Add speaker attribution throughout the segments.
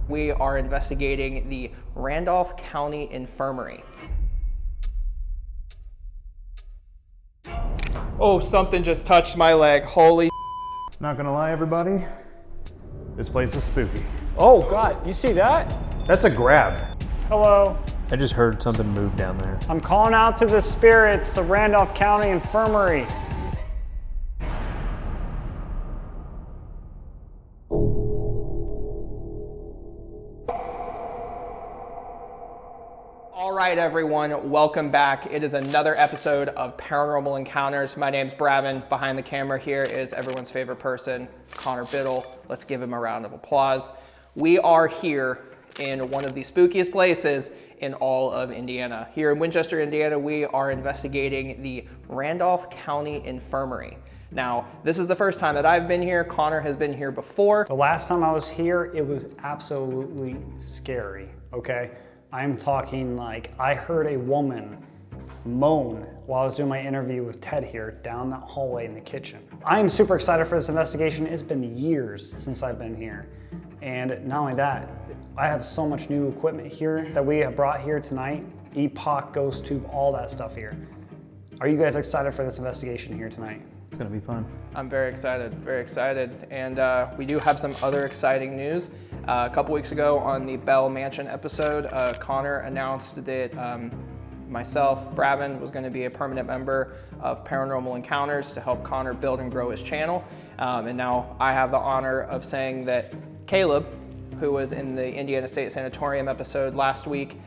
Speaker 1: We are investigating the Randolph County Infirmary. Oh, something just touched my leg. Holy.
Speaker 2: Not gonna lie, everybody, this place is spooky.
Speaker 3: Oh God, you see that?
Speaker 2: That's a grab.
Speaker 3: Hello.
Speaker 2: I just heard something move down there.
Speaker 3: I'm calling out to the spirits of Randolph County Infirmary.
Speaker 1: All right, everyone, welcome back. It is another episode of Paranormal Encounters. My name's Bravin. Behind the camera here is everyone's favorite person, Connor Biddle. Let's give him a round of applause. We are here in one of the spookiest places in all of Indiana. Here in Winchester, Indiana, we are investigating the Randolph County Infirmary. Now, this is the first time that I've been here. Connor has been here before.
Speaker 3: The last time I was here, it was absolutely scary, okay? I'm talking like I heard a woman moan while I was doing my interview with Ted here down that hallway in the kitchen. I am super excited for this investigation. It's been years since I've been here. And not only that, I have so much new equipment here that we have brought here tonight. Epoch, ghost tube, all that stuff here. Are you guys excited for this investigation here tonight?
Speaker 2: It's gonna be fun.
Speaker 1: I'm very excited, very excited. And we do have some other exciting news. A couple weeks ago on the Bell Mansion episode, Connor announced that myself, Bravin, was going to be a permanent member of Paranormal Encounters to help Connor build and grow his channel. And now I have the honor of saying that Caleb, who was in the Indiana State Sanatorium episode last week,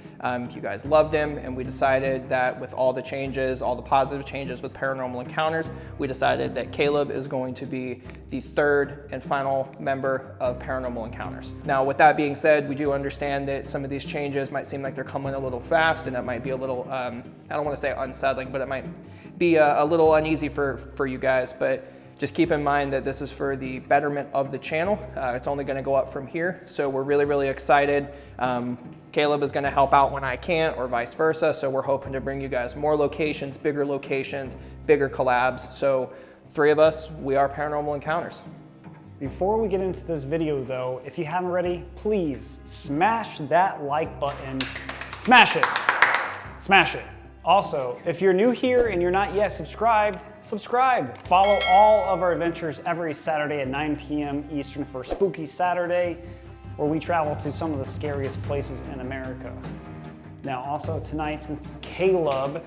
Speaker 1: you guys loved him, and we decided that with all the changes, all the positive changes with Paranormal Encounters, we decided that Caleb is going to be the third and final member of Paranormal Encounters. Now, with that being said, we do understand that some of these changes might seem like they're coming a little fast, and that might be a little, I don't want to say unsettling, but it might be a little uneasy for you guys, but just keep in mind that this is for the betterment of the channel. It's only going to go up from here, so we're really, really excited. Caleb is going to help out when I can't, or vice versa, so we're hoping to bring you guys more locations, bigger collabs. So 3 of us, we are Paranormal Encounters.
Speaker 3: Before we get into this video though, if you haven't already, please smash that like button. Smash it. Smash it. Also, if you're new here and you're not yet subscribed, subscribe. Follow all of our adventures every Saturday at 9 p.m. Eastern for Spooky Saturday, where we travel to some of the scariest places in America. Now also tonight, since Caleb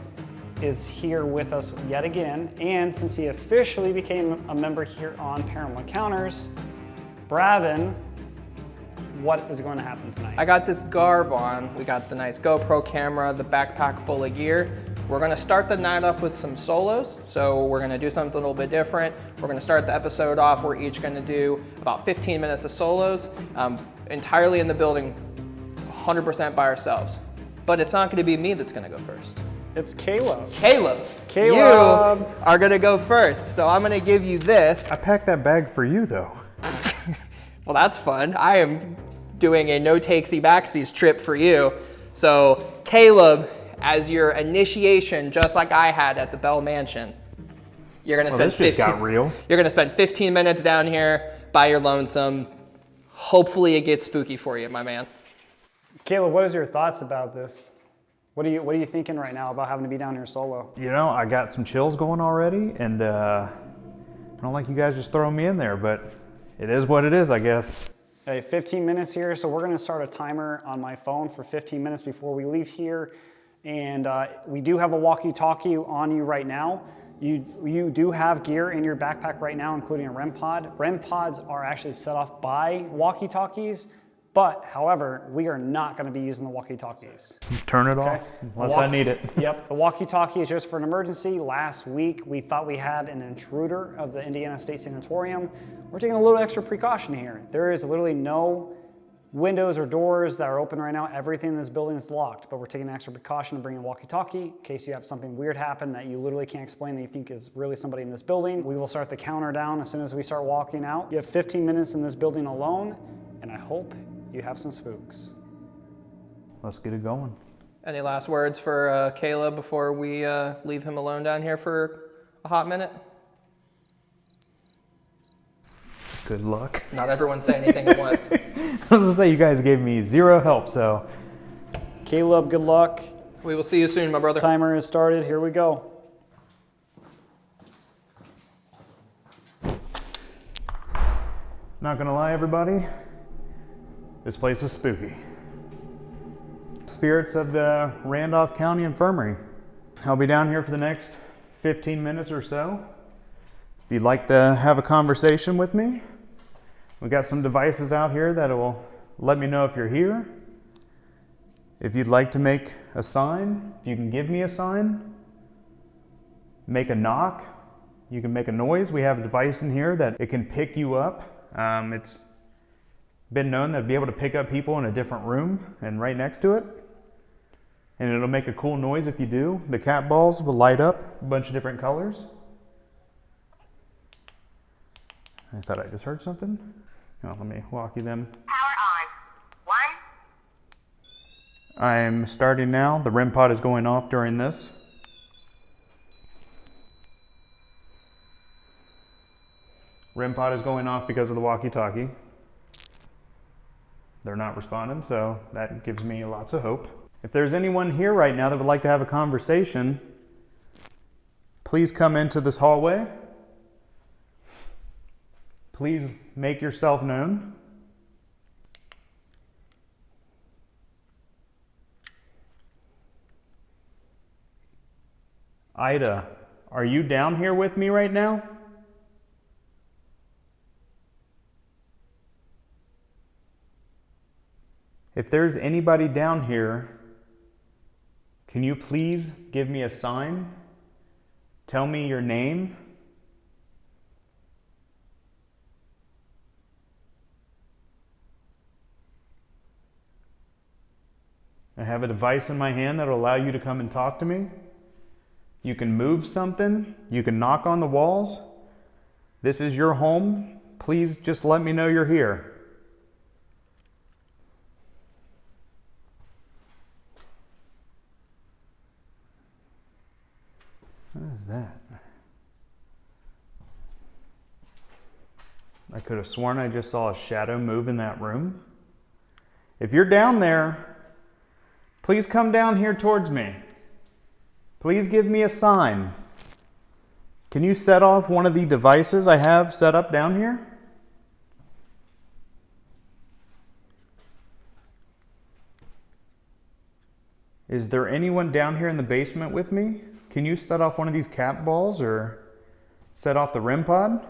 Speaker 3: is here with us yet again, and since he officially became a member here on Paranormal Encounters, Bravin, what is going to happen tonight?
Speaker 1: I got this garb on. We got the nice GoPro camera, the backpack full of gear. We're gonna start the night off with some solos. So we're gonna do something a little bit different. We're gonna start the episode off. We're each gonna do about 15 minutes of solos, entirely in the building, 100% by ourselves. But it's not gonna be me that's gonna go first.
Speaker 3: It's Caleb.
Speaker 1: Caleb,
Speaker 3: Caleb,
Speaker 1: you are gonna go first. So I'm gonna give you this.
Speaker 2: I packed that bag for you though.
Speaker 1: Well, that's fun. I am doing a no-takesy backsies trip for you. So Caleb, as your initiation, just like I had at the Bell Mansion, you're gonna spend
Speaker 2: this just got real.
Speaker 1: You're gonna spend 15 minutes down here by your lonesome. Hopefully it gets spooky for you, my man.
Speaker 3: Caleb, what is your thoughts about this? What are you thinking right now about having to be down here solo?
Speaker 2: You know, I got some chills going already, and I don't like you guys just throwing me in there, but it is what it is, I guess.
Speaker 3: Hey, 15 minutes here, so we're gonna start a timer on my phone for 15 minutes before we leave here. And we do have a walkie-talkie on you right now. You do have gear in your backpack right now, including a REM pod. REM pods are actually set off by walkie-talkies, but however, we are not gonna be using the walkie-talkies.
Speaker 2: Turn it off, unless I need it.
Speaker 3: Yep, the walkie-talkie is just for an emergency. Last week, we thought we had an intruder of the Indiana State Sanatorium. We're taking a little extra precaution here. There is literally no windows or doors that are open right now. Everything in this building is locked, but we're taking extra precaution to bring a walkie-talkie in case you have something weird happen that you literally can't explain that you think is really somebody in this building. We will start the counter down as soon as we start walking out. You have 15 minutes in this building alone, and I hope you have some spooks.
Speaker 2: Let's get it going.
Speaker 1: Any last words for Caleb before we leave him alone down here for a hot minute?
Speaker 2: Good luck.
Speaker 1: Not everyone say anything at once.
Speaker 2: I was gonna say you guys gave me zero help, so.
Speaker 3: Caleb, good luck.
Speaker 1: We will see you soon, my brother.
Speaker 3: Timer has started. Here we go.
Speaker 2: Not gonna lie, everybody, this place is spooky. Spirits of the Randolph County Infirmary. I'll be down here for the next 15 minutes or so. If you'd like to have a conversation with me, we got some devices out here that will let me know if you're here. If you'd like to make a sign, you can give me a sign. Make a knock. You can make a noise. We have a device in here that it can pick you up. It's been known that it'll be able to pick up people in a different room and right next to it. And it'll make a cool noise if you do. The cat balls will light up a bunch of different colors. I thought I just heard something. Oh, let me walk you them.
Speaker 4: Power on. 1.
Speaker 2: I'm starting now. The REM pod is going off during this. REM pod is going off because of the walkie-talkie. They're not responding, so that gives me lots of hope. If there's anyone here right now that would like to have a conversation, please come into this hallway. Please make yourself known. Ida, are you down here with me right now? If there's anybody down here, can you please give me a sign? Tell me your name. I have a device in my hand that will allow you to come and talk to me. You can move something. You can knock on the walls. This is your home. Please just let me know you're here. What is that? I could have sworn I just saw a shadow move in that room. If you're down there, please come down here towards me. Please give me a sign. Can you set off one of the devices I have set up down here? Is there anyone down here in the basement with me? Can you set off one of these cat balls or set off the REM pod?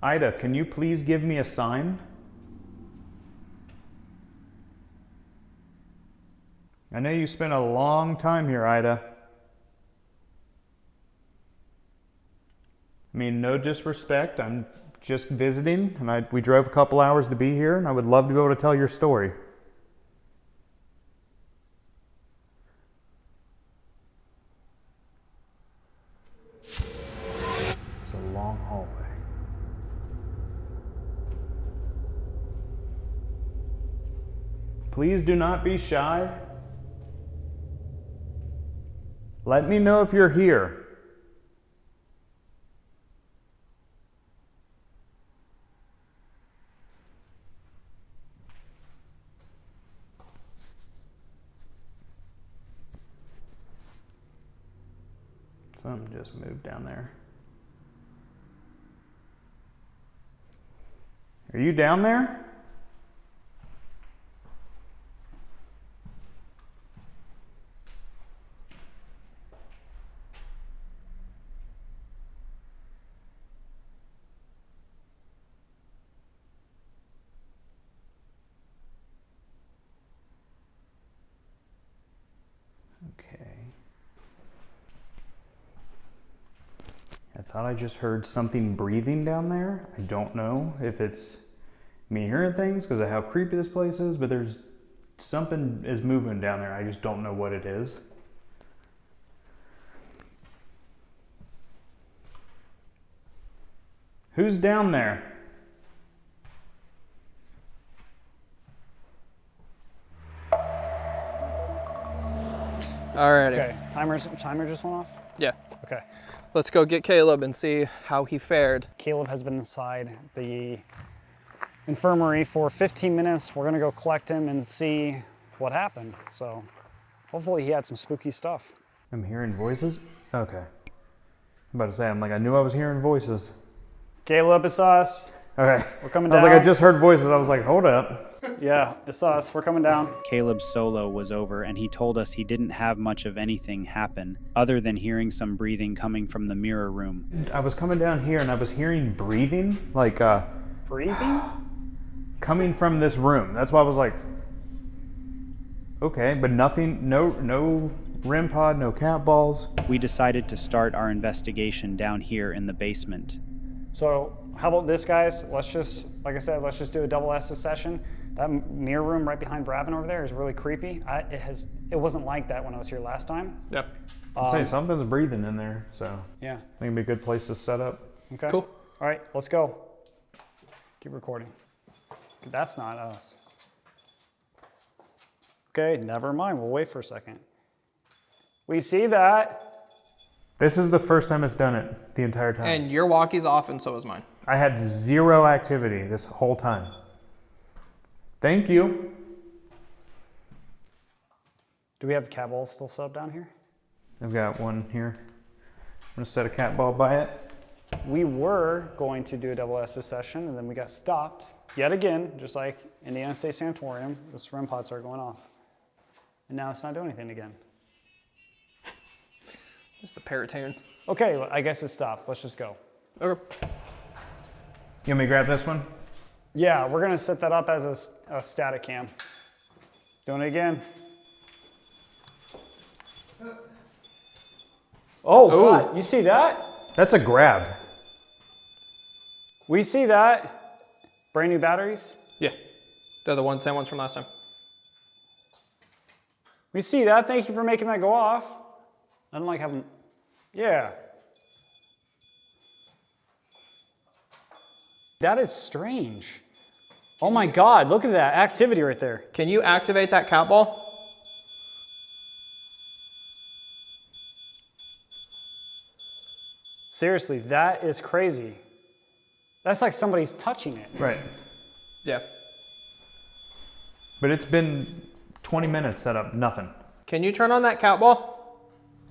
Speaker 2: Ida, can you please give me a sign? I know you spent a long time here, Ida. I mean, no disrespect. I'm just visiting, and we drove a couple hours to be here, and I would love to be able to tell your story. It's a long hallway. Please do not be shy. Let me know if you're here. Something just moved down there. Are you down there? Okay. I thought I just heard something breathing down there. I don't know if it's me hearing things because of how creepy this place is, but there's something is moving down there. I just don't know what it is. Who's down there?
Speaker 1: Alrighty.
Speaker 3: Okay, timer just went off?
Speaker 1: Yeah.
Speaker 3: Okay.
Speaker 1: Let's go get Caleb and see how he fared.
Speaker 3: Caleb has been inside the infirmary for 15 minutes. We're gonna go collect him and see what happened. So hopefully he had some spooky stuff.
Speaker 2: I'm hearing voices? Okay. I'm about to say, I knew I was hearing voices.
Speaker 3: Caleb, it's us.
Speaker 2: Okay.
Speaker 3: We're coming
Speaker 2: I was
Speaker 3: down.
Speaker 2: like, I just heard voices. I was like, hold up.
Speaker 3: Yeah, it's us. We're coming down.
Speaker 5: Caleb's solo was over, and he told us he didn't have much of anything happen, other than hearing some breathing coming from the mirror room.
Speaker 2: I was coming down here and I was hearing breathing,
Speaker 3: Breathing?
Speaker 2: coming from this room. That's why I was like, okay, but nothing, no REM pod, no cat balls.
Speaker 5: We decided to start our investigation down here in the basement.
Speaker 3: So how about this, guys? Let's just, like I said, let's just do a double Estus session. That mirror room right behind Bravin over there is really creepy. It wasn't like that when I was here last time.
Speaker 1: Yep.
Speaker 2: I'll say something's breathing in there, so
Speaker 3: Yeah.
Speaker 2: I think it'd be a good place to set up.
Speaker 3: Okay.
Speaker 1: Cool.
Speaker 3: All right, let's go. Keep recording. That's not us. Okay, never mind. We'll wait for a second. We see that.
Speaker 2: This is the first time it's done it the entire time.
Speaker 1: And your walkie's off, and so is mine.
Speaker 2: I had zero activity this whole time. Thank you.
Speaker 3: Do we have cat balls still set up down here?
Speaker 2: I've got one here. I'm gonna set a cat ball by it.
Speaker 3: We were going to do a double Estus session, and then we got stopped yet again, just like Indiana State Sanatorium. This REM pod started going off. And now it's not doing anything again.
Speaker 1: Just a parrot tune.
Speaker 3: Okay, well, I guess it stopped. Let's just go.
Speaker 1: Okay.
Speaker 2: You want me to grab this one?
Speaker 3: Yeah, we're gonna set that up as a static cam. Doing it again. Oh, God, you see that?
Speaker 2: That's a grab.
Speaker 3: We see that. Brand new batteries.
Speaker 1: Yeah. They're the same ones from last time.
Speaker 3: We see that. Thank you for making that go off. I don't like having, yeah. That is strange. Oh my God, look at that activity right there.
Speaker 1: Can you activate that cat ball?
Speaker 3: Seriously, that is crazy. That's like somebody's touching it.
Speaker 2: Right.
Speaker 1: Yeah.
Speaker 2: But it's been 20 minutes set up, nothing.
Speaker 1: Can you turn on that cat ball?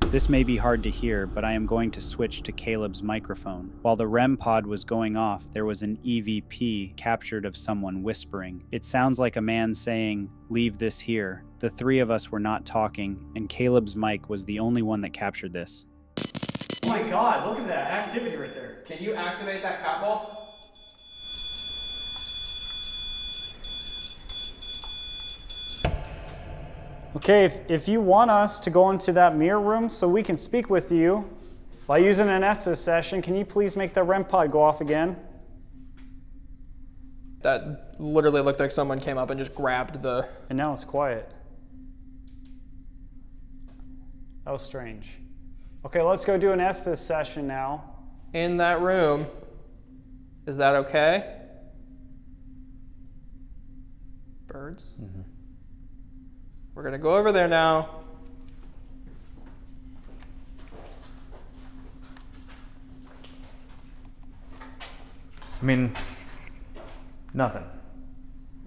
Speaker 5: This may be hard to hear, but I am going to switch to Caleb's microphone. While the REM pod was going off, there was an EVP captured of someone whispering. It sounds like a man saying, "Leave this here." The three of us were not talking, and Caleb's mic was the only one that captured this.
Speaker 3: Oh my God, look at that activity right there.
Speaker 1: Can you activate that cat ball?
Speaker 3: Okay, if you want us to go into that mirror room so we can speak with you by using an Estus session, can you please make the REM pod go off again?
Speaker 1: That literally looked like someone came up and just grabbed the...
Speaker 3: And now it's quiet. That was strange. Okay, let's go do an Estus session now.
Speaker 1: In that room. Is that okay? Birds? Mm-hmm. We're gonna go over there now.
Speaker 2: I mean, nothing.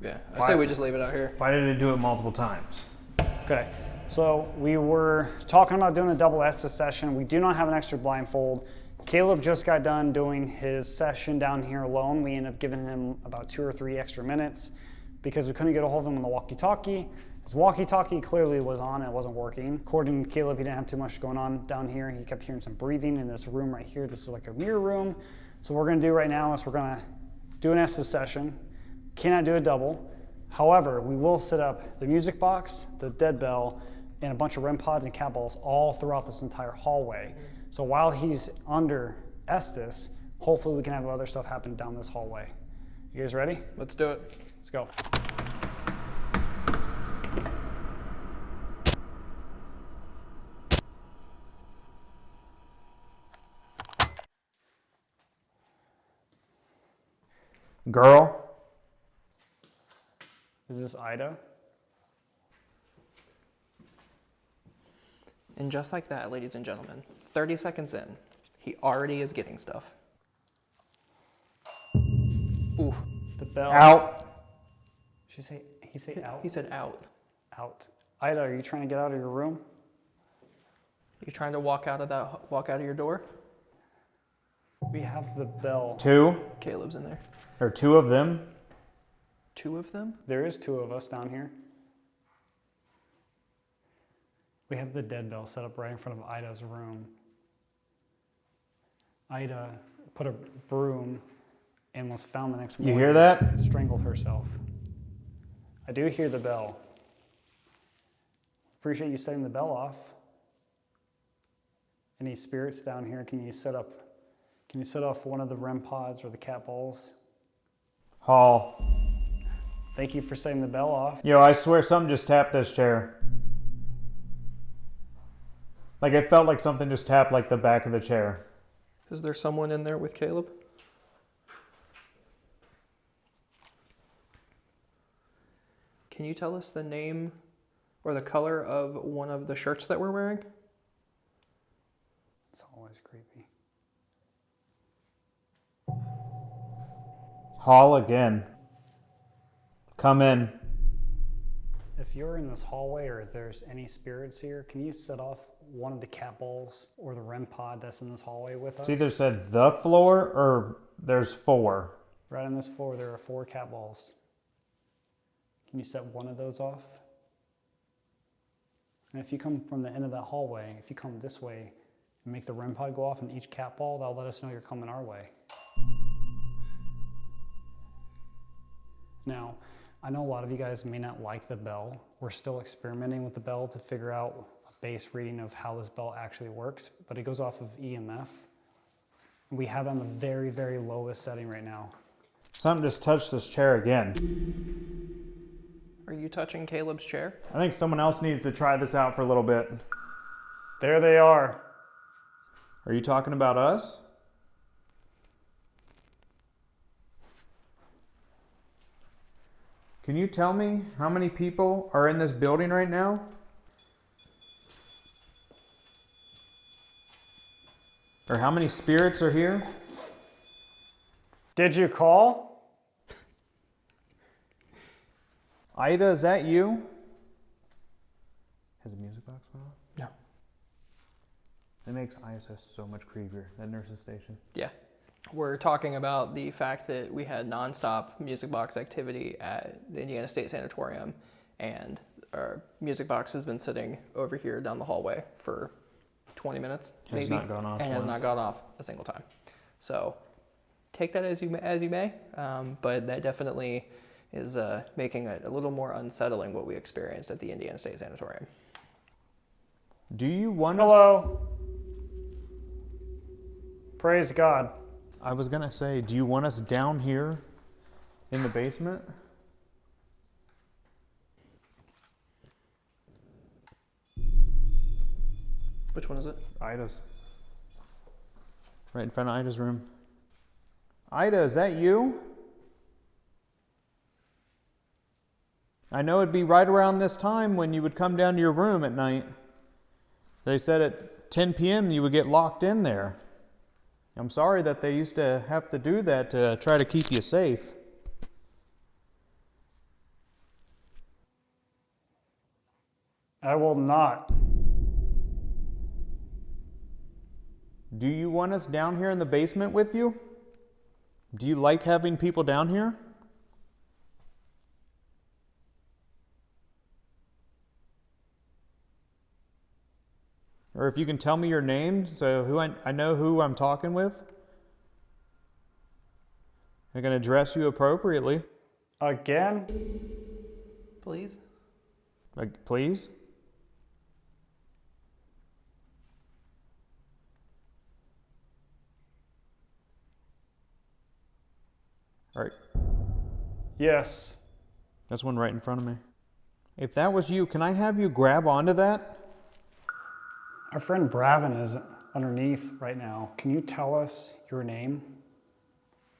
Speaker 1: Yeah, I say we just leave it out here.
Speaker 2: Why did it do it multiple times?
Speaker 3: Okay, so we were talking about doing a double Estus session. We do not have an extra blindfold. Caleb just got done doing his session down here alone. We ended up giving him about 2 or 3 extra minutes because we couldn't get a hold of him on the walkie-talkie. His walkie-talkie clearly was on and it wasn't working. According to Caleb, he didn't have too much going on down here. He kept hearing some breathing in this room right here. This is like a mirror room. So what we're gonna do right now is we're gonna do an Estus session. Cannot do a double. However, we will set up the music box, the dead bell, and a bunch of REM pods and cat balls all throughout this entire hallway. So while he's under Estus, hopefully we can have other stuff happen down this hallway. You guys ready?
Speaker 1: Let's do it.
Speaker 3: Let's go.
Speaker 2: Girl?
Speaker 3: Is this Ida?
Speaker 1: And just like that, ladies and gentlemen, 30 seconds in, he already is getting stuff. Ooh.
Speaker 3: The bell.
Speaker 2: Out.
Speaker 3: He say out?
Speaker 1: He said out.
Speaker 3: Out. Ida, are you trying to get out of your room?
Speaker 1: You trying to walk out of your door?
Speaker 3: We have the bell.
Speaker 2: 2
Speaker 1: Caleb's in there.
Speaker 2: or 2 of them.
Speaker 1: 2 of them?
Speaker 3: There is 2 of us down here. We have the dead bell set up right in front of Ida's room. Ida put a broom and was found the next morning.
Speaker 2: You hear that?
Speaker 3: Strangled herself. I do hear the bell. Appreciate you setting the bell off. Any spirits down here? Can you set off one of the REM pods or the cat balls?
Speaker 2: Hall.
Speaker 3: Thank you for setting the bell off.
Speaker 2: Yo, I swear something just tapped this chair. Like it felt like something just tapped like the back of the chair.
Speaker 1: Is there someone in there with Caleb? Can you tell us the name or the color of one of the shirts that we're wearing?
Speaker 3: It's always creepy.
Speaker 2: Hall again. Come in.
Speaker 3: If you're in this hallway or if there's any spirits here, can you set off one of the cat balls or the REM pod that's in this hallway with us?
Speaker 2: It's either said the floor or there's 4.
Speaker 3: Right on this floor, there are 4 cat balls. Can you set one of those off? And if you come from the end of that hallway, if you come this way and make the REM pod go off in each cat ball, that'll let us know you're coming our way. Now, I know a lot of you guys may not like the bell. We're still experimenting with the bell to figure out a base reading of how this bell actually works, but it goes off of EMF. We have it on the very, very lowest setting right now.
Speaker 2: Something just touched this chair again.
Speaker 1: Are you touching Caleb's chair?
Speaker 2: I think someone else needs to try this out for a little bit.
Speaker 3: There they are.
Speaker 2: Are you talking about us? Can you tell me how many people are in this building right now? Or how many spirits are here?
Speaker 3: Did you call?
Speaker 2: Ida, is that you? Has the music box went off?
Speaker 1: No.
Speaker 2: It makes ISS so much creepier, that nurse's station.
Speaker 1: Yeah. We're talking about the fact that we had nonstop music box activity at the Indiana State Sanatorium, and our music box has been sitting over here down the hallway for 20 minutes, maybe,
Speaker 2: not gone off
Speaker 1: and has not gone off a single time. So take that as you may, but that definitely is making it a little more unsettling what we experienced at the Indiana State Sanatorium.
Speaker 2: Do you want us?
Speaker 3: Hello. Praise God.
Speaker 2: I was gonna say, do you want us down here in the basement?
Speaker 1: Which one is it?
Speaker 2: Ida's. Right in front of Ida's room. Ida, is that you? I know it'd be right around this time when you would come down to your room at night. They said at 10 p.m. you would get locked in there. I'm sorry that they used to have to do that to try to keep you safe.
Speaker 3: I will not.
Speaker 2: Do you want us down here in the basement with you? Do you like having people down here? Or if you can tell me your name, so who I know who I'm talking with. I can address you appropriately.
Speaker 3: Again?
Speaker 1: Please?
Speaker 2: Like, please? All right,
Speaker 3: Yes.
Speaker 2: that's one right in front of me. If that was you, can I have you grab onto that?
Speaker 3: Our friend Bravin is underneath right now. Can you tell us your name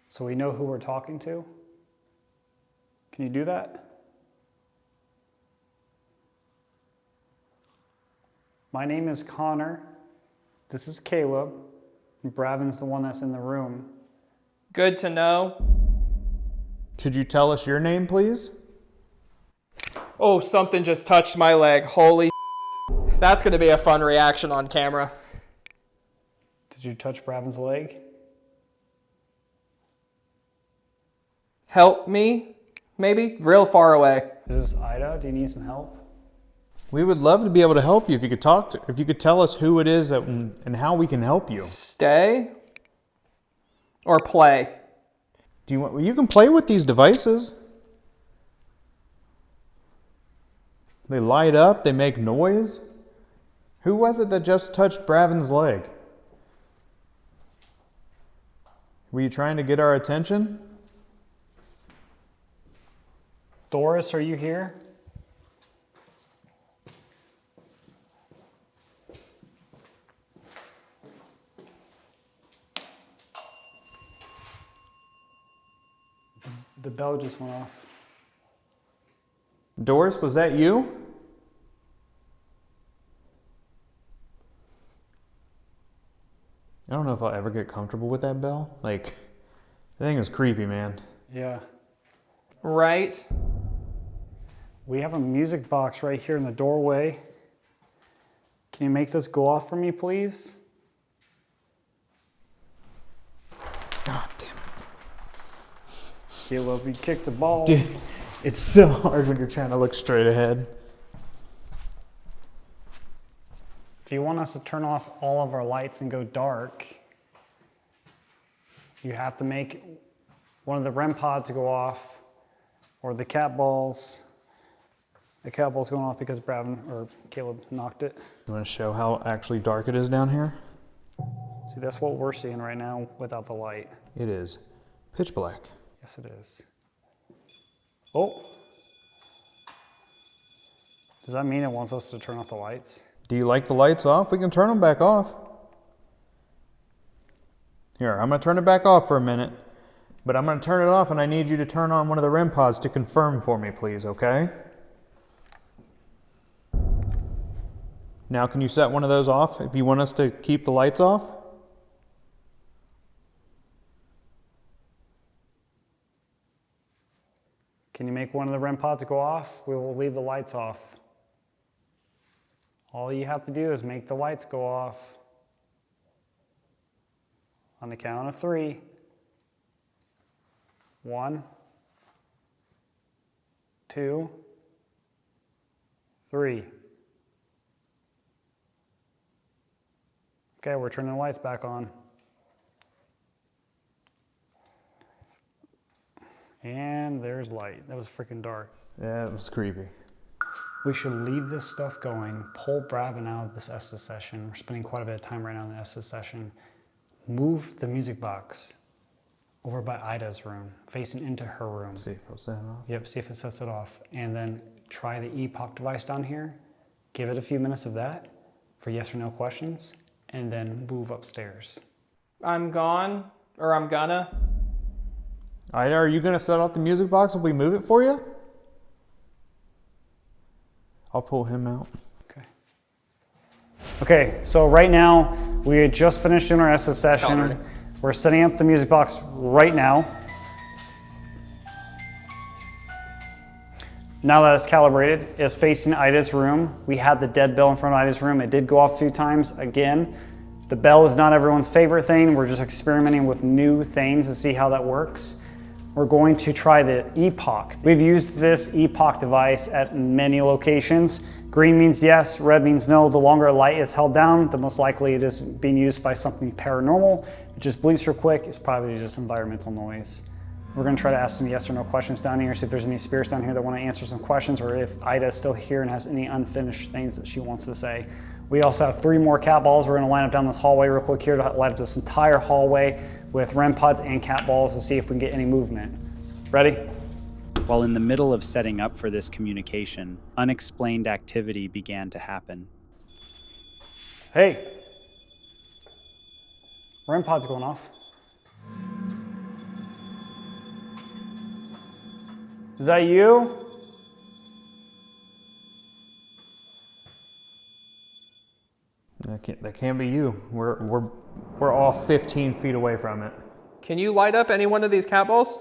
Speaker 3: so we know who we're talking to? Can you do that? My name is Connor. This is Caleb. And Bravin's the one that's in the room.
Speaker 1: Good to know.
Speaker 2: Could you tell us your name, please?
Speaker 1: Oh, something just touched my leg. Holy That's going to be a fun reaction on camera.
Speaker 3: Did you touch Bravin's leg?
Speaker 1: Help me? Maybe? Real far away.
Speaker 3: Is this Ida? Do you need some help?
Speaker 2: We would love to be able to help you if you could if you could tell us who it is and how we can help you.
Speaker 1: Stay or play?
Speaker 2: Do you want? You can play with these devices. They light up. They make noise. Who was it that just touched Bravin's leg? Were you trying to get our attention?
Speaker 3: Doris, are you here? The bell just went off.
Speaker 2: Doris, was that you? I don't know if I'll ever get comfortable with that bell. Like, the thing is creepy, man.
Speaker 3: Yeah.
Speaker 1: Right.
Speaker 3: We have a music box right here in the doorway. Can you make this go off for me, please?
Speaker 2: God damn it.
Speaker 3: Caleb, you kicked the ball.
Speaker 2: Dude, it's so hard when you're trying to look straight ahead.
Speaker 3: If you want us to turn off all of our lights and go dark, you have to make one of the REM pods go off, or the cat balls. The cat ball's going off because Bravin or Caleb knocked it.
Speaker 2: You want to show how actually dark it is down here?
Speaker 3: See, that's what we're seeing right now without the light.
Speaker 2: It is pitch black.
Speaker 3: Yes, it is. Oh. Does that mean it wants us to turn off the lights?
Speaker 2: Do you like the lights off? We can turn them back off. Here, I'm going to turn it back off for a minute. But I'm going to turn it off and I need you to turn on one of the REM pods to confirm for me, please, okay? Now, can you set one of those off if you want us to keep the lights off?
Speaker 3: Can you make one of the REM pods go off? We will leave the lights off. All you have to do is make the lights go off. On the count of 3. 1, 2, 3. Okay, we're turning the lights back on. And there's light. That was freaking dark.
Speaker 2: Yeah, it was creepy.
Speaker 3: We should leave this stuff going, pull Bravin out of this Estus session. We're spending quite a bit of time right now in the Estus session. Move the music box over by Ida's room, facing into her room.
Speaker 2: See if it'll set it off.
Speaker 3: Yep, see if it sets it off. And then try the epoch device down here. Give it a few minutes of that for yes or no questions, and then move upstairs.
Speaker 1: I'm gone, or I'm gonna.
Speaker 2: Ida, are you going to set off the music box if we move it for you? I'll pull him out.
Speaker 3: Okay, so right now, we had just finished doing our Estus session.
Speaker 1: Alright.
Speaker 3: We're setting up the music box right now. Now that it's calibrated, it's facing Ida's room. We had the dead bell in front of Ida's room. It did go off a few times. Again, the bell is not everyone's favorite thing. We're just experimenting with new things to see how that works. We're going to try the epoch. We've used this epoch device at many locations. Green means yes, red means no. The longer a light is held down, the most likely it is being used by something paranormal. It just bleeps real quick. It's probably just environmental noise. We're gonna try to ask some yes or no questions down here, see if there's any spirits down here that wanna answer some questions, or if Ida is still here and has any unfinished things that she wants to say. We also have 3 more cat balls. We're gonna line up down this hallway real quick here to light up this entire hallway with REM pods and cat balls to see if we can get any movement. Ready?
Speaker 5: While in the middle of setting up for this communication, unexplained activity began to happen.
Speaker 3: Hey. REM pod's going off. Is that you?
Speaker 2: That can't be you. We're all 15 feet away from it.
Speaker 1: Can you light up any one of these cat balls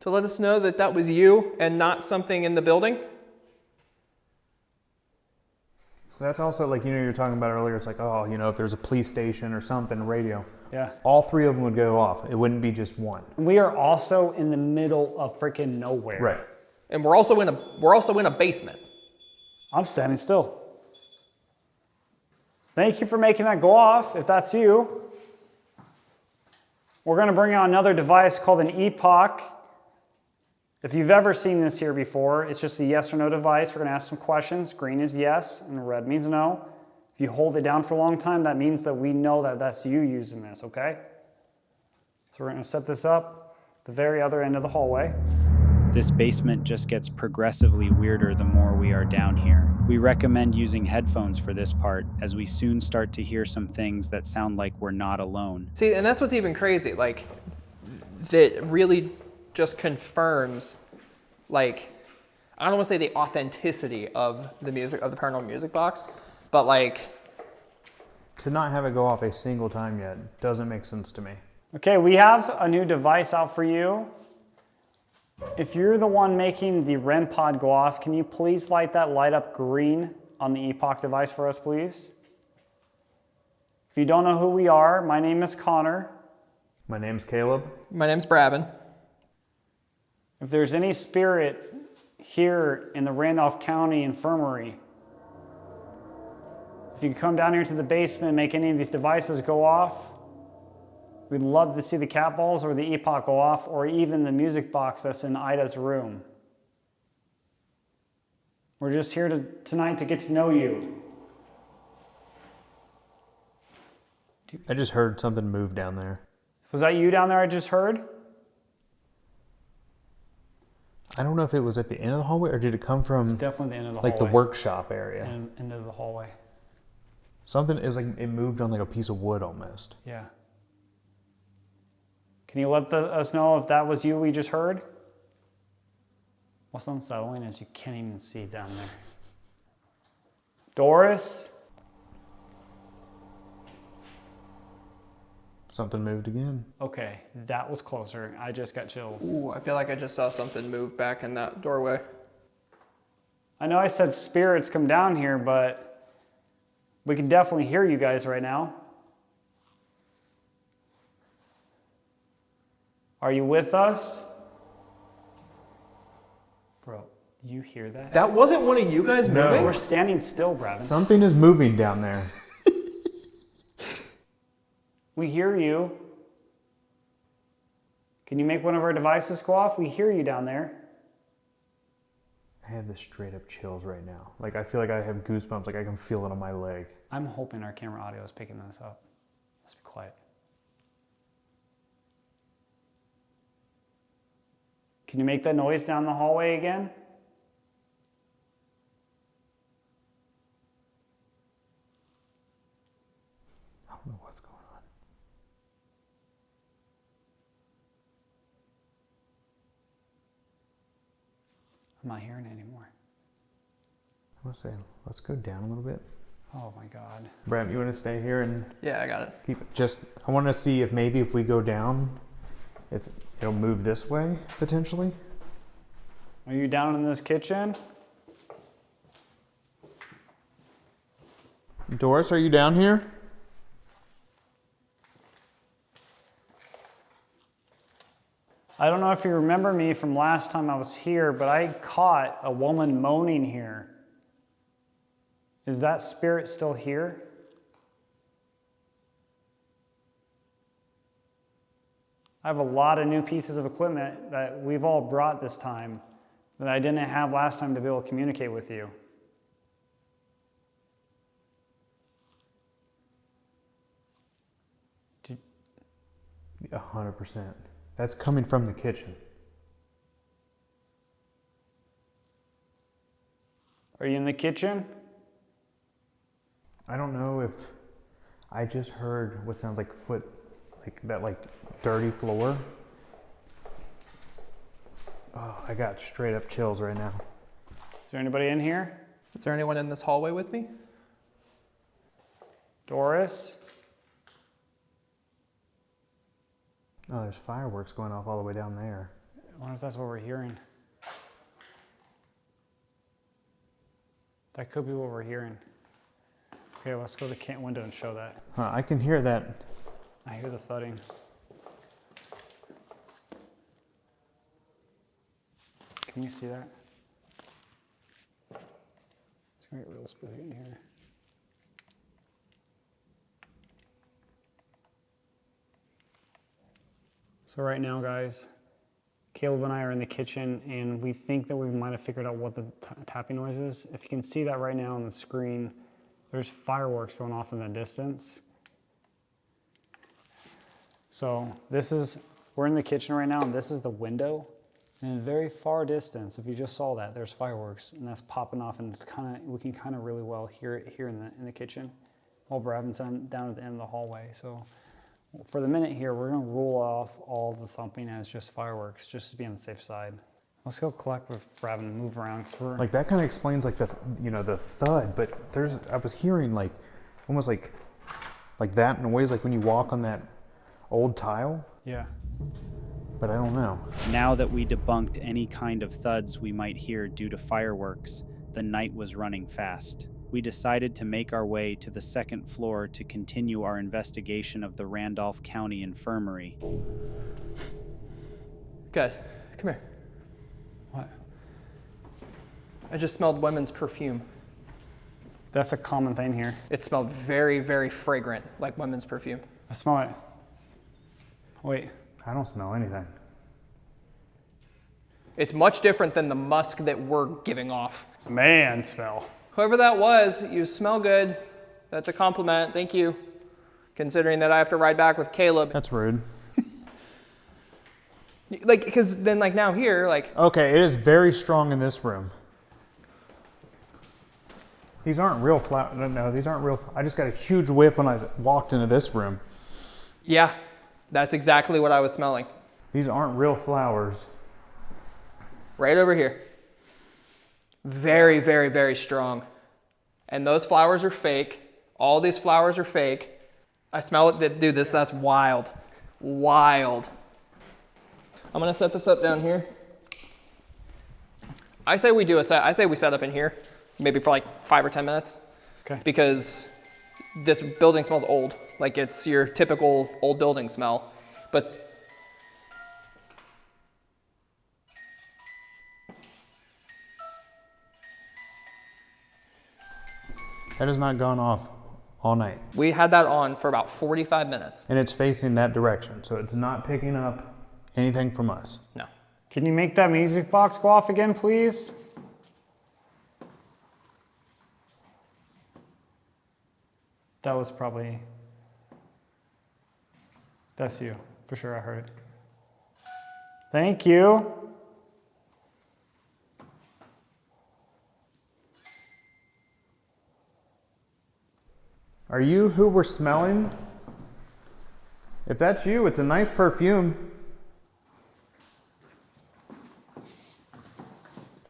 Speaker 1: to let us know that that was you and not something in the building?
Speaker 2: So that's also like, you were talking about earlier. It's like, oh, if there's a police station or something, radio.
Speaker 3: Yeah.
Speaker 2: All three of them would go off. It wouldn't be just one.
Speaker 3: We are also in the middle of freaking nowhere.
Speaker 2: Right.
Speaker 1: And we're also in a basement.
Speaker 3: I'm standing still. Thank you for making that go off, if that's you. We're going to bring out another device called an epoch. If you've ever seen this here before, it's just a yes or no device. We're going to ask some questions. Green is yes, and red means no. If you hold it down for a long time, that means that we know that that's you using this, okay? So we're going to set this up at the very other end of the hallway.
Speaker 5: This basement just gets progressively weirder the more we are down here. We recommend using headphones for this part, as we soon start to hear some things that sound like we're not alone.
Speaker 1: See, and that's what's even crazy. Like, that really just confirms, like, I don't want to say the authenticity of the music, of the paranormal music box, but like,
Speaker 2: to not have it go off a single time yet doesn't make sense to me.
Speaker 3: Okay, we have a new device out for you. If you're the one making the REM pod go off, can you please light that light up green on the epoch device for us, please? If you don't know who we are, my name is Connor.
Speaker 2: My name's Caleb.
Speaker 1: my name's Bravin.
Speaker 3: If there's any spirit here in the Randolph County Infirmary, if you can come down here to the basement and make any of these devices go off, we'd love to see the cat balls or the epoch go off, or even the music box that's in Ida's room. We're just here tonight to get to know you.
Speaker 2: I just heard something move down there.
Speaker 3: Was that you down there I just heard?
Speaker 2: I don't know if it was at the end of the hallway or did it come from
Speaker 3: It's definitely the end of the
Speaker 2: like
Speaker 3: hallway.
Speaker 2: the workshop area.
Speaker 3: And end of the hallway.
Speaker 2: Something is like it moved on like a piece of wood almost.
Speaker 3: Yeah. Can you let us know if that was you we just heard? What's unsettling is you can't even see down there. Doris?
Speaker 2: Something moved again.
Speaker 3: Okay, that was closer. I just got chills.
Speaker 1: Ooh, I feel like I just saw something move back in that doorway.
Speaker 3: I know I said spirits come down here, but we can definitely hear you guys right now. Are you with us? Bro, you hear that?
Speaker 1: That wasn't one of you guys
Speaker 2: No.
Speaker 1: moving?
Speaker 3: We're standing still, Bravin.
Speaker 2: Something is moving down there.
Speaker 3: We hear you. Can you make one of our devices go off? We hear you down there.
Speaker 2: I have the straight up chills right now. Like I feel like I have goosebumps. Like I can feel it on my leg.
Speaker 3: I'm hoping our camera audio is picking this up. Let's be quiet. Can you make that noise down the hallway again?
Speaker 2: I don't know what's going on.
Speaker 3: I'm not hearing it anymore.
Speaker 2: I'm gonna say let's go down a little bit.
Speaker 3: Oh my God.
Speaker 2: Brad, you want to stay here and
Speaker 1: Yeah, I got it.
Speaker 2: keep it? Just I want to see if maybe if we go down, if it'll move this way potentially.
Speaker 3: Are you down in this kitchen?
Speaker 2: Doris, are you down here?
Speaker 3: I don't know if you remember me from last time I was here, but I caught a woman moaning here. Is that spirit still here? I have a lot of new pieces of equipment that we've all brought this time that I didn't have last time to be able to communicate with you. Did,
Speaker 2: 100%. That's coming from the kitchen.
Speaker 3: are you in the kitchen?
Speaker 2: I don't know if I just heard what sounds like foot, like that, like dirty floor. Oh, I got straight up chills right now.
Speaker 3: Is there anybody in here?
Speaker 1: Is there anyone in this hallway with me?
Speaker 3: Doris?
Speaker 2: Oh, there's fireworks going off all the way down there.
Speaker 3: I wonder if that's what we're hearing. That could be what we're hearing. Okay, let's go to the window and show that.
Speaker 2: I can hear that.
Speaker 3: I hear the thudding. Can you see that? It's gonna get real spooky in here. So right now, guys, Caleb and I are in the kitchen, and we think that we might have figured out what the tapping noise is. If you can see that right now on the screen, there's fireworks going off in the distance. So we're in the kitchen right now, and this is the window. And in the very far distance, if you just saw that, there's fireworks, and that's popping off, and we can kind of really well hear it here in the kitchen, while Bravin's down at the end of the hallway. So for the minute here, we're gonna rule off all the thumping as just fireworks, just to be on the safe side. Let's go collect with Bravin and move around.
Speaker 2: Like that kind of explains like the thud, but I was hearing like almost like that noise, like when you walk on that old tile.
Speaker 3: Yeah.
Speaker 2: But I don't know.
Speaker 5: Now that we debunked any kind of thuds we might hear due to fireworks, the night was running fast. We decided to make our way to the second floor to continue our investigation of the Randolph County Infirmary.
Speaker 1: Guys, come here.
Speaker 3: What?
Speaker 1: I just smelled women's perfume.
Speaker 3: That's a common thing here.
Speaker 1: It smelled very, very fragrant, like women's perfume.
Speaker 3: I smell it. Wait.
Speaker 2: I don't smell anything.
Speaker 1: It's much different than the musk that we're giving off.
Speaker 3: Man smell.
Speaker 1: Whoever that was, you smell good. That's a compliment, thank you. Considering that I have to ride back with Caleb.
Speaker 2: That's rude.
Speaker 1: Like, because then like now here, like.
Speaker 2: Okay, it is very strong in this room. These aren't real flowers. No, these aren't real. I just got a huge whiff when I walked into this room.
Speaker 1: Yeah, that's exactly what I was smelling.
Speaker 2: These aren't real flowers.
Speaker 1: Right over here. Very, very, very strong. And those flowers are fake. All these flowers are fake. I smell it. Dude, that's wild. Wild. I'm gonna set this up down here. I say we set up in here, maybe for like 5 or 10 minutes.
Speaker 3: Okay.
Speaker 1: Because this building smells old. Like it's your typical old building smell. But
Speaker 2: that has not gone off all night.
Speaker 1: we had that on for about 45 minutes.
Speaker 2: And it's facing that direction, so it's not picking up anything from us.
Speaker 1: No.
Speaker 3: Can you make that music box go off again, please? That was probably, that's you, for sure, I heard it. Thank you.
Speaker 2: Are you who we're smelling? If that's you, it's a nice perfume.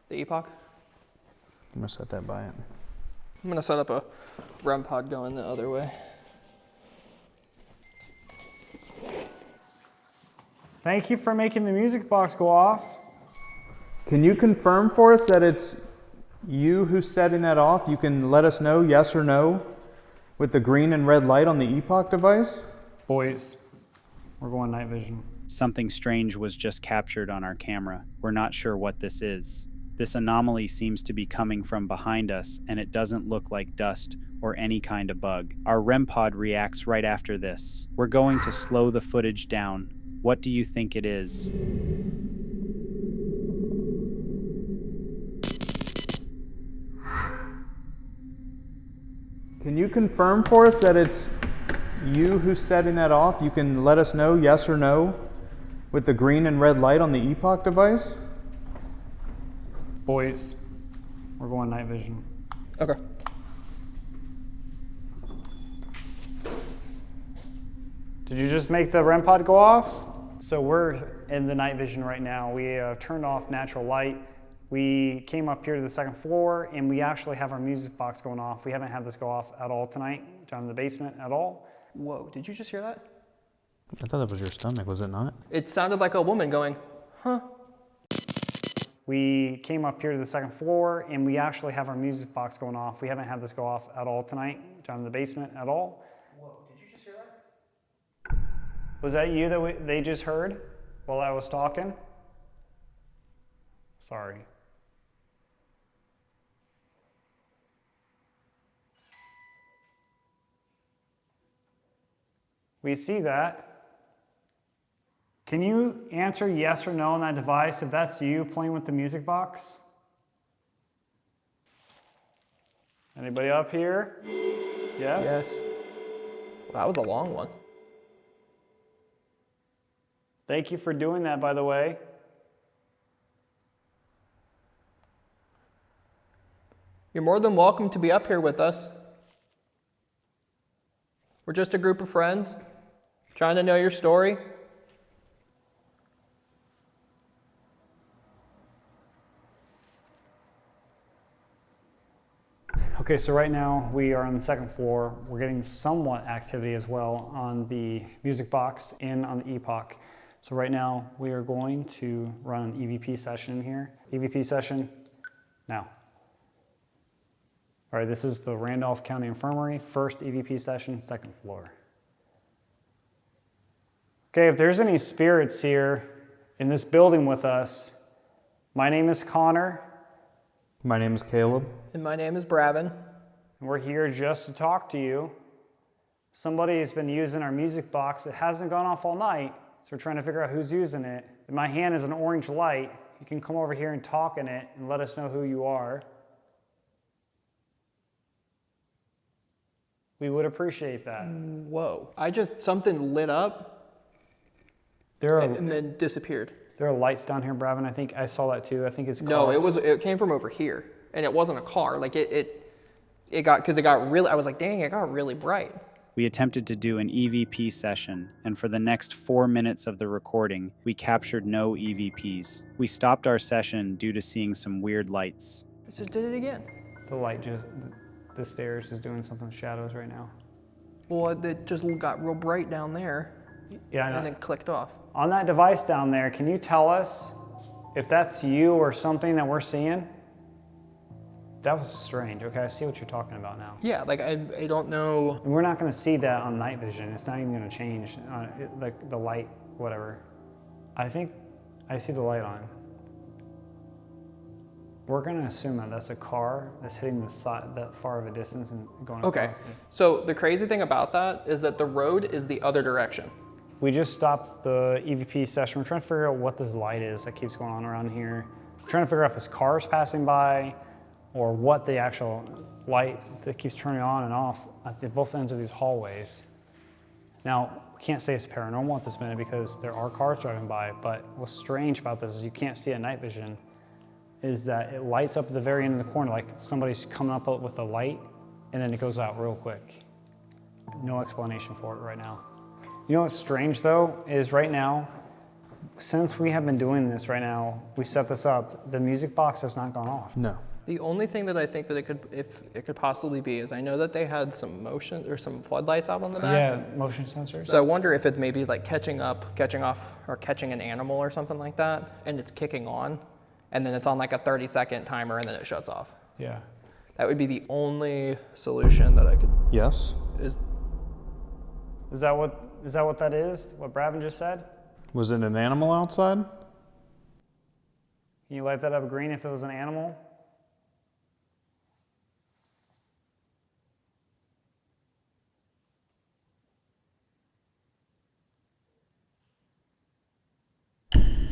Speaker 1: The epoch.
Speaker 2: I'm gonna set that by it.
Speaker 1: I'm gonna set up a REM pod going the other way.
Speaker 3: Thank you for making the music box go off.
Speaker 2: Can you confirm for us that it's you who's setting that off? You can let us know, yes or no, with the green and red light on the epoch device.
Speaker 3: Boys, we're going night vision.
Speaker 5: Something strange was just captured on our camera. We're not sure what this is. This anomaly seems to be coming from behind us, and it doesn't look like dust or any kind of bug. Our REM pod reacts right after this. We're going to slow the footage down. What do you think it is?
Speaker 2: Can you confirm for us that it's you who's setting that off? You can let us know, yes or no, with the green and red light on the epoch device.
Speaker 3: Boys, we're going night vision.
Speaker 1: Okay.
Speaker 3: Did you just make the REM pod go off? So we're in the night vision right now. We turned off natural light. We came up here to the second floor, and we actually have our music box going off. We haven't had this go off at all tonight down in the basement at all.
Speaker 1: Whoa, did you just hear that?
Speaker 2: I thought that was your stomach, was it not?
Speaker 1: It sounded like a woman going, huh?
Speaker 3: We came up here to the second floor and we actually have our music box going off. We haven't had this go off at all tonight, down in the basement at all.
Speaker 1: Whoa, did you just hear that?
Speaker 3: Was that you that they just heard while I was talking? Sorry. We see that. Can you answer yes or no on that device if that's you playing with the music box? Anybody up here? Yes?
Speaker 1: Yes. Well, that was a long one.
Speaker 3: Thank you for doing that, by the way.
Speaker 1: You're more than welcome to be up here with us. We're just a group of friends trying to know your story.
Speaker 3: Okay, so right now we are on the second floor. We're getting somewhat activity as well on the music box and on the epoch. So right now we are going to run an EVP session here. EVP session now. All right, this is the Randolph County Infirmary, first EVP session, second floor. Okay, if there's any spirits here in this building with us, my name is Connor.
Speaker 2: My name is Caleb.
Speaker 1: And my name is Bravin.
Speaker 3: And we're here just to talk to you. Somebody has been using our music box. It hasn't gone off all night, so we're trying to figure out who's using it. In my hand is an orange light. You can come over here and talk in it and let us know who you are. We would appreciate that.
Speaker 1: Whoa. Something lit up
Speaker 3: There
Speaker 1: and then disappeared.
Speaker 3: are lights down here, Bravin. I think I saw that too. I think it's cars.
Speaker 1: No, it came from over here. And it wasn't a car. Like it got really, I was like, dang, it got really bright.
Speaker 5: We attempted to do an EVP session, and for the next 4 minutes of the recording, we captured no EVPs. We stopped our session due to seeing some weird lights.
Speaker 1: It just did it again.
Speaker 3: The light the stairs is doing something with shadows right now.
Speaker 1: Well, it just got real bright down there
Speaker 3: Yeah, I know.
Speaker 1: and then clicked off.
Speaker 3: On that device down there, can you tell us if that's you or something that we're seeing? That was strange. Okay, I see what you're talking about now.
Speaker 1: Yeah, like I don't know.
Speaker 3: And we're not going to see that on night vision. It's not even going to change, like the light, whatever. I think I see the light on. We're going to assume that that's a car that's hitting the side that far of a distance and going
Speaker 1: Okay,
Speaker 3: across it.
Speaker 1: so the crazy thing about that is that the road is the other direction.
Speaker 3: We just stopped the EVP session. We're trying to figure out what this light is that keeps going on around here. We're trying to figure out if it's cars passing by or what the actual light that keeps turning on and off at both ends of these hallways. Now, we can't say it's paranormal at this minute because there are cars driving by, but what's strange about this is you can't see at night vision is that it lights up at the very end of the corner, like somebody's coming up with a light, and then it goes out real quick. No explanation for it right now. You know what's strange though, is right now, since we have been doing this right now, we set this up, the music box has not gone off.
Speaker 2: No.
Speaker 1: The only thing that I think that it could possibly be is I know that they had some motion or some floodlights out on the back.
Speaker 3: Yeah, motion sensors.
Speaker 1: So I wonder if it may be like catching off, or catching an animal or something like that, and it's kicking on, and then it's on like a 30-second timer, and then it shuts off.
Speaker 3: Yeah.
Speaker 1: That would be the only solution that I could.
Speaker 2: Yes.
Speaker 3: Is that what that is? What Bravin just said?
Speaker 2: Was it an animal outside?
Speaker 3: Can you light that up green if it was an animal?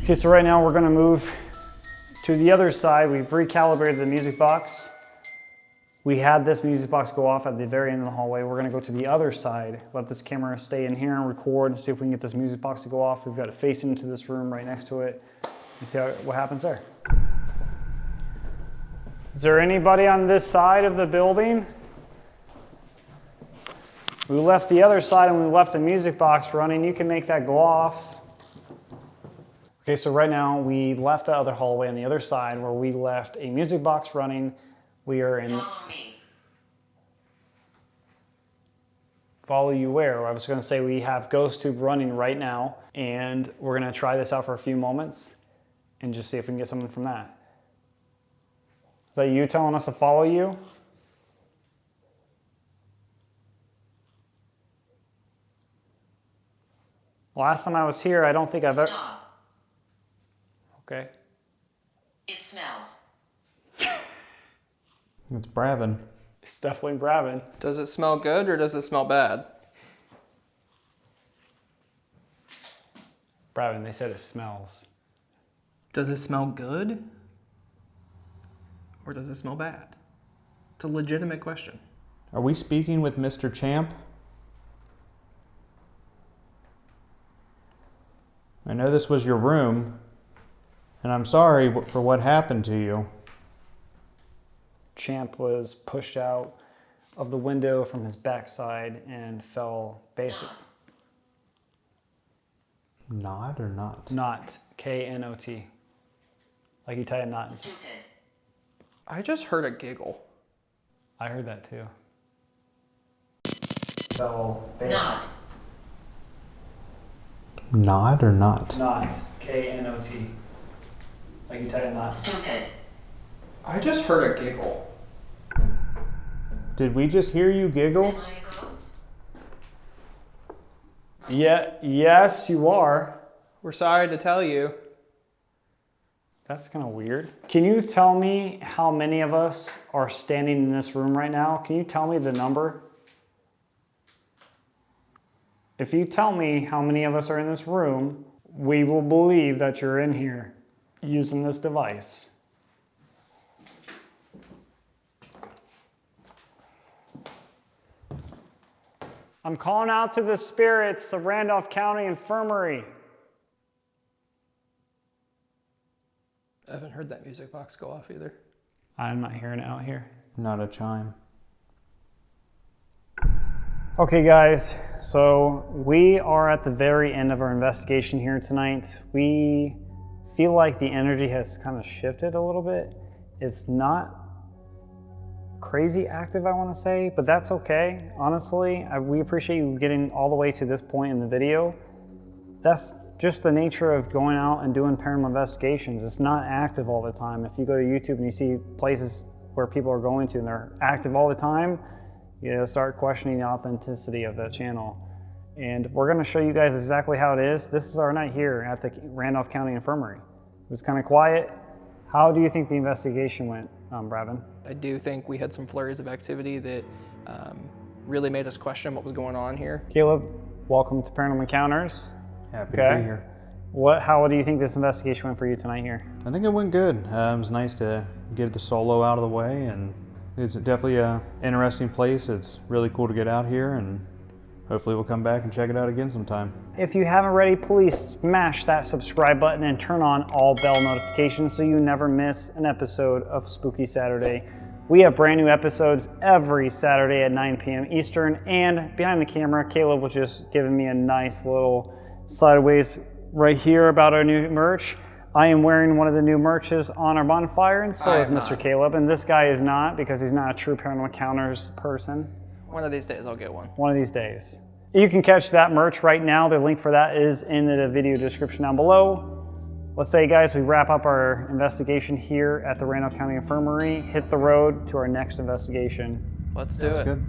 Speaker 3: Okay, so right now we're going to move to the other side. We've recalibrated the music box. We had this music box go off at the very end of the hallway. We're going to go to the other side, let this camera stay in here and record and see if we can get this music box to go off. We've got it facing into this room right next to it and see what happens there. Is there anybody on this side of the building? We left the other side and we left the music box running. You can make that go off. Okay, so right now we left the other hallway on the other side where we left a music box running. We are in.
Speaker 4: Follow me.
Speaker 3: Follow you where? I was gonna say we have GhostTube running right now, and we're gonna try this out for a few moments and just see if we can get something from that. Is that you telling us to follow you? Last time I was here, I don't think I've ever...
Speaker 6: Stop.
Speaker 3: Okay.
Speaker 6: It smells.
Speaker 2: It's Bravin.
Speaker 3: It's definitely Bravin.
Speaker 1: Does it smell good or does it smell bad?
Speaker 3: Bravin, they said it smells.
Speaker 1: Does it smell good or does it smell bad? It's a legitimate question.
Speaker 2: Are we speaking with Mr. Champ? I know this was your room, and I'm sorry for what happened to you.
Speaker 3: Champ was pushed out of the window from his backside and fell basically.
Speaker 2: Knot or not?
Speaker 3: Knot. K-N-O-T. Like you tie a knot.
Speaker 6: Stupid.
Speaker 1: I just heard a giggle.
Speaker 3: I heard that too. Fell basically.
Speaker 6: Not.
Speaker 2: Knot or not?
Speaker 3: Knot. K-N-O-T. Like you tie a knot.
Speaker 6: Stupid.
Speaker 1: I just heard a giggle.
Speaker 2: Did we just hear you giggle?
Speaker 6: Am I a ghost?
Speaker 3: Yeah, yes, you are.
Speaker 1: We're sorry to tell you.
Speaker 3: That's kind of weird. Can you tell me how many of us are standing in this room right now? Can you tell me the number? If you tell me how many of us are in this room, we will believe that you're in here using this device. I'm calling out to the spirits of Randolph County Infirmary.
Speaker 1: I haven't heard that music box go off either.
Speaker 3: I'm not hearing it out here.
Speaker 2: Not a chime.
Speaker 3: Okay guys, so we are at the very end of our investigation here tonight. We feel like the energy has kind of shifted a little bit. It's not crazy active, I want to say, but that's okay. Honestly, we appreciate you getting all the way to this point in the video. That's just the nature of going out and doing paranormal investigations. It's not active all the time. If you go to YouTube and you see places where people are going to and they're active all the time, you start questioning the authenticity of that channel. And we're going to show you guys exactly how it is. This is our night here at the Randolph County Infirmary. It was kind of quiet. How do you think the investigation went, Bravin?
Speaker 1: I do think we had some flurries of activity that really made us question what was going on here.
Speaker 3: Caleb, welcome to Paranormal Encounters.
Speaker 2: Happy to be here.
Speaker 3: How do you think this investigation went for you tonight here?
Speaker 2: I think it went good. It was nice to get the solo out of the way, and it's definitely an interesting place. It's really cool to get out here, and hopefully we'll come back and check it out again sometime.
Speaker 3: If you haven't already, please smash that subscribe button and turn on all bell notifications so you never miss an episode of Spooky Saturday. We have brand new episodes every Saturday at 9 p.m. Eastern, and behind the camera, Caleb was just giving me a nice little sideways right here about our new merch. I am wearing one of the new merches on our bonfire, and so is Mr. Caleb, and this guy is not, because he's not a true Paranormal Encounters person.
Speaker 1: One of these days I'll get one.
Speaker 3: One of these days. You can catch that merch right now. The link for that is in the video description down below. Let's say, guys, we wrap up our investigation here at the Randolph County Infirmary, hit the road to our next investigation.
Speaker 1: Let's do it.
Speaker 2: Good.